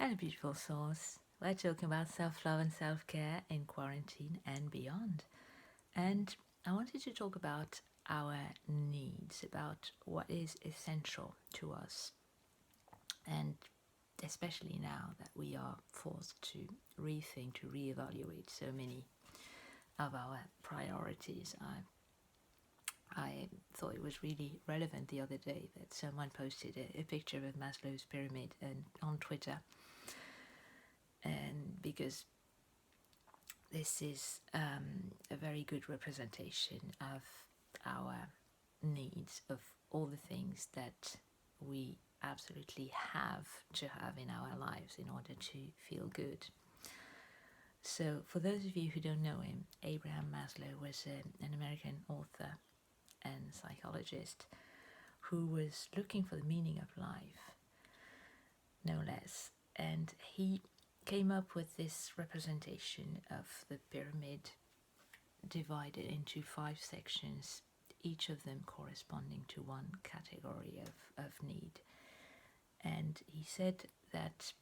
and beautiful souls. We're talking about self-love and self-care in quarantine and beyond. And I wanted to talk about our needs, about what is essential to us, and especially now that we are forced to rethink, to reevaluate so many of our priorities. I thought it was really relevant the other day that someone posted a picture of Maslow's pyramid on Twitter, and because this is a very good representation of our needs, of all the things that we absolutely have to have in our lives in order to feel good. So for those of you who don't know him, Abraham Maslow was an American author and psychologist who was looking for the meaning of life, no less. And he came up with this representation of the pyramid divided into 5 sections, each of them corresponding to one category of need. And he said that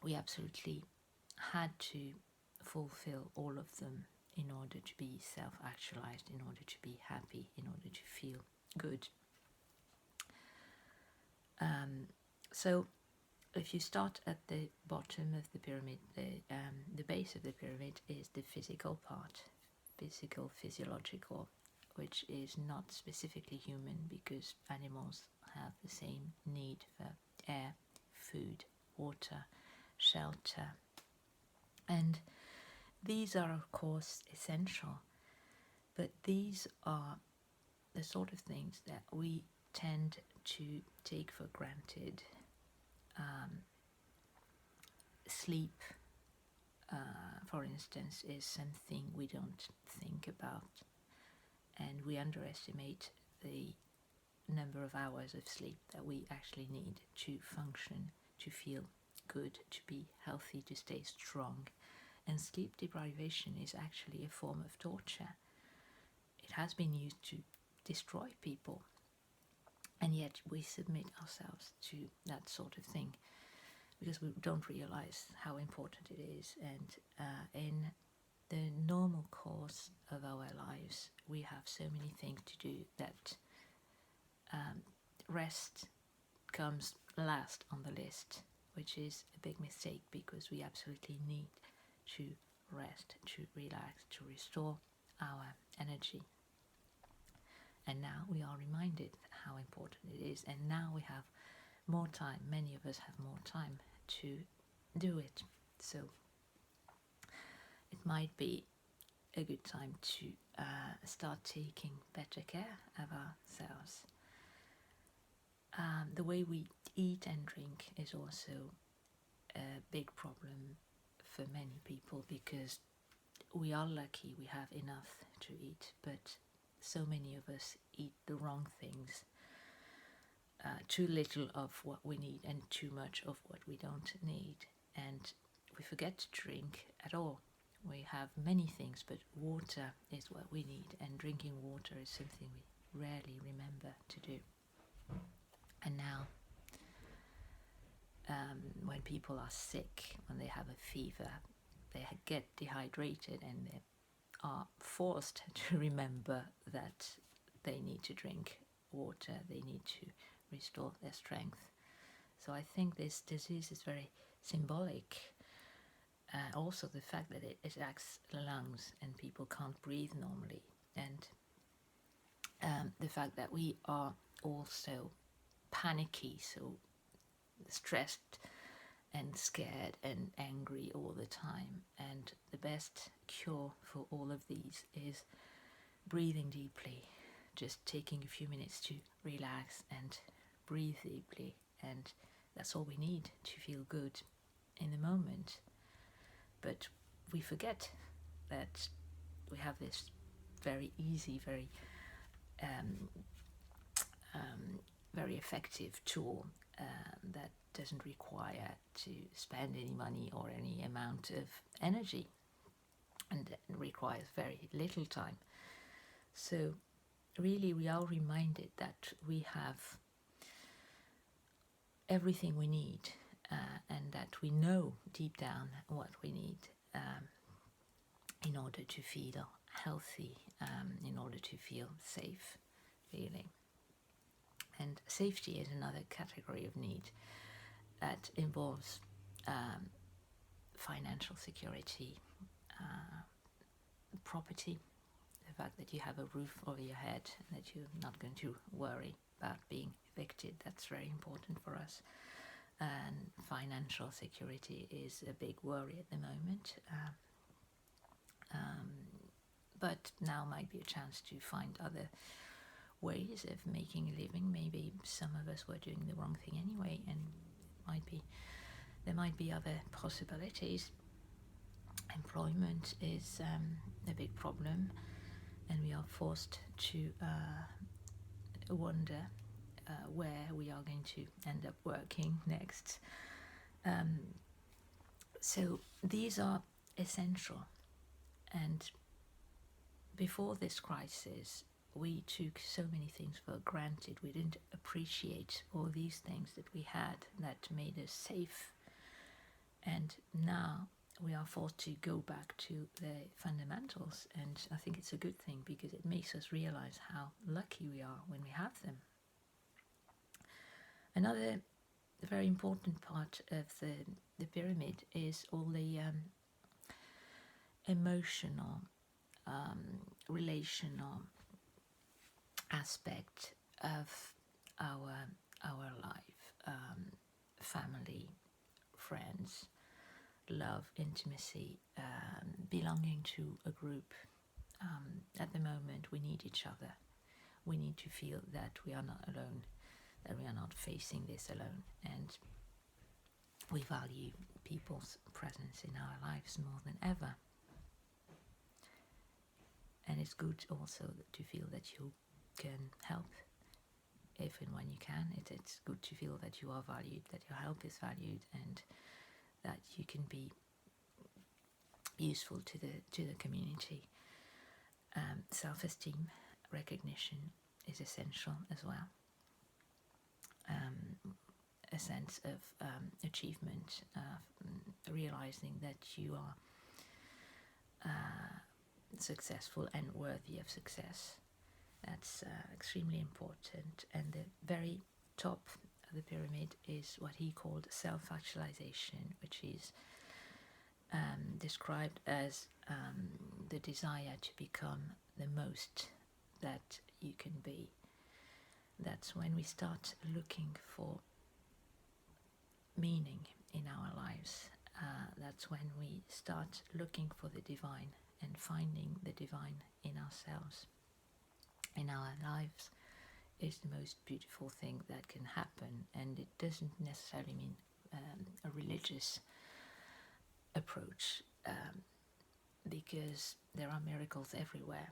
we absolutely had to fulfill all of them in order to be self-actualized, in order to be happy, in order to feel good. So if you start at the bottom of the pyramid, the base of the pyramid is the physical part, physical, physiological, which is not specifically human because animals have the same need for air, food, water, shelter. And these are, of course, essential, but these are the sort of things that we tend to take for granted. Sleep, for instance, is something we don't think about, and we underestimate the number of hours of sleep that we actually need to function, to feel good, to be healthy, to stay strong. And sleep deprivation is actually a form of torture. It has been used to destroy people, and yet we submit ourselves to that sort of thing because we don't realize how important it is. And in the normal course of our lives, we have so many things to do that rest comes last on the list, which is a big mistake because we absolutely need to rest, to relax, to restore our energy. And now we are reminded how important it is, and now we have more time. Many of us have more time to do it. So it might be a good time to start taking better care of ourselves. The way we eat and drink is also a big problem for many people because we are lucky we have enough to eat, but so many of us eat the wrong things. Too little of what we need and too much of what we don't need, and we forget to drink at all. We have many things, but water is what we need, and drinking water is something we rarely remember to do. And now when people are sick, when they have a fever, they get dehydrated and they are forced to remember that they need to drink water, they need to restore their strength. So I think this disease is very symbolic. Also the fact that it attacks the lungs and people can't breathe normally, and the fact that we are also panicky, so stressed and scared and angry all the time. And the best cure for all of these is breathing deeply, just taking a few minutes to relax and breathe deeply, and that's all we need to feel good in the moment. But we forget that we have this very easy, very effective tool that doesn't require to spend any money or any amount of energy, and requires very little time. So really we are reminded that we have everything we need and that we know deep down what we need in order to feel healthy, in order to feel safe, really. And safety is another category of need that involves financial security, property, the fact that you have a roof over your head, that you're not going to worry about being evicted. That's very important for us. And financial security is a big worry at the moment. But now might be a chance to find other ways of making a living. Maybe some of us were doing the wrong thing anyway, and there might be other possibilities. Employment is a big problem, and we are forced to wonder where we are going to end up working next. So these are essential, and before this crisis we took so many things for granted. We didn't appreciate all these things that we had that made us safe, and now we are forced to go back to the fundamentals, and I think it's a good thing because it makes us realize how lucky we are when we have them. Another very important part of the pyramid is all the emotional, relational aspect of our life, family, friends, love, intimacy, belonging to a group. At the moment we need each other. We need to feel that we are not alone, that we are not facing this alone, and we value people's presence in our lives more than ever. And it's good also to feel that you can help if and when you can. It's good to feel that you are valued, that your help is valued, and that you can be useful to the community. Self-esteem, recognition is essential as well. A sense of achievement, realizing that you are successful and worthy of success. That's extremely important. And the very top of the pyramid is what he called self-actualization, which is described as the desire to become the most that you can be. That's when we start looking for meaning in our lives. That's when we start looking for the divine and finding the divine in ourselves, in our lives, is the most beautiful thing that can happen. And it doesn't necessarily mean a religious approach, because there are miracles everywhere,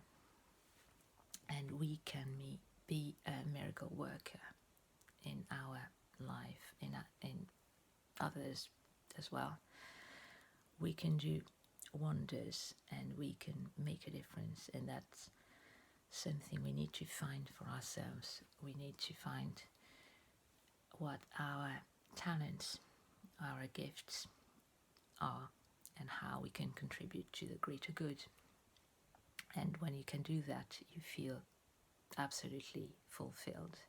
and we can be a miracle worker in our life, in others as well. We can do wonders and we can make a difference, and that's something we need to find for ourselves. We need to find what our talents, our gifts are, and how we can contribute to the greater good. And when you can do that, you feel absolutely fulfilled.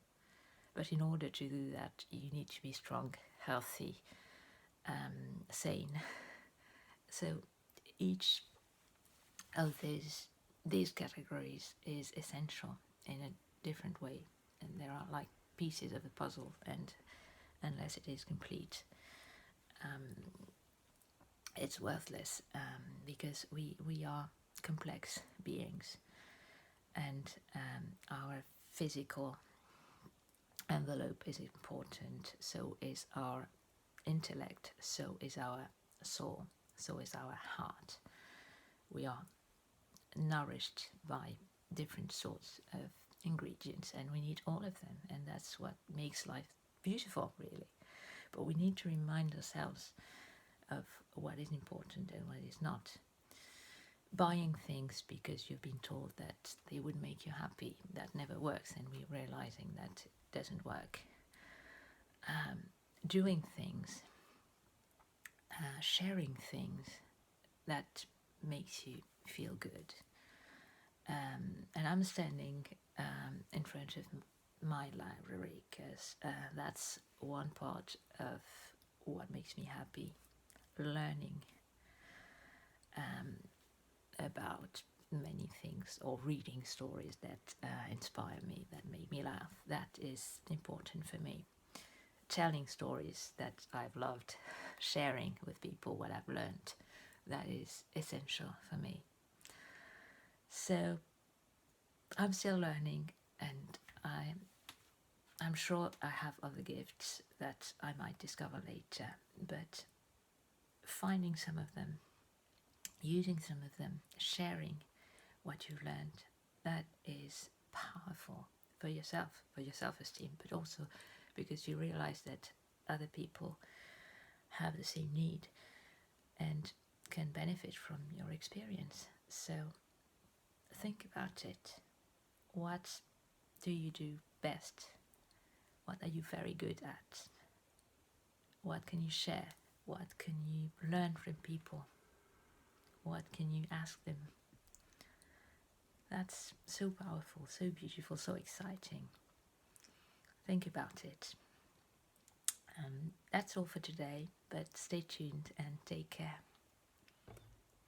But in order to do that, you need to be strong, healthy, sane. So each of these categories is essential in a different way, and there are like pieces of the puzzle, and unless it is complete, it's worthless, because we are complex beings, and our physical envelope is important, so is our intellect, so is our soul, so is our heart. We are nourished by different sorts of ingredients, and we need all of them, and that's what makes life beautiful, really. But we need to remind ourselves of what is important and what is not. Buying things because you've been told that they would make you happy, that never works, and we're realizing that it doesn't work. Doing things sharing things that makes you feel good. And I'm standing in front of my library because that's one part of what makes me happy, learning about many things or reading stories that inspire me, that make me laugh. That is important for me. Telling stories that I've loved, sharing with people what I've learned, that is essential for me. So I'm still learning, and I'm sure I have other gifts that I might discover later, but finding some of them, using some of them, sharing what you've learned, that is powerful for yourself, for your self-esteem, but also because you realize that other people have the same need and can benefit from your experience. So think about it. What do you do best? What are you very good at? What can you share? What can you learn from people? What can you ask them? That's so powerful, so beautiful, so exciting. Think about it. That's all for today, but stay tuned and take care.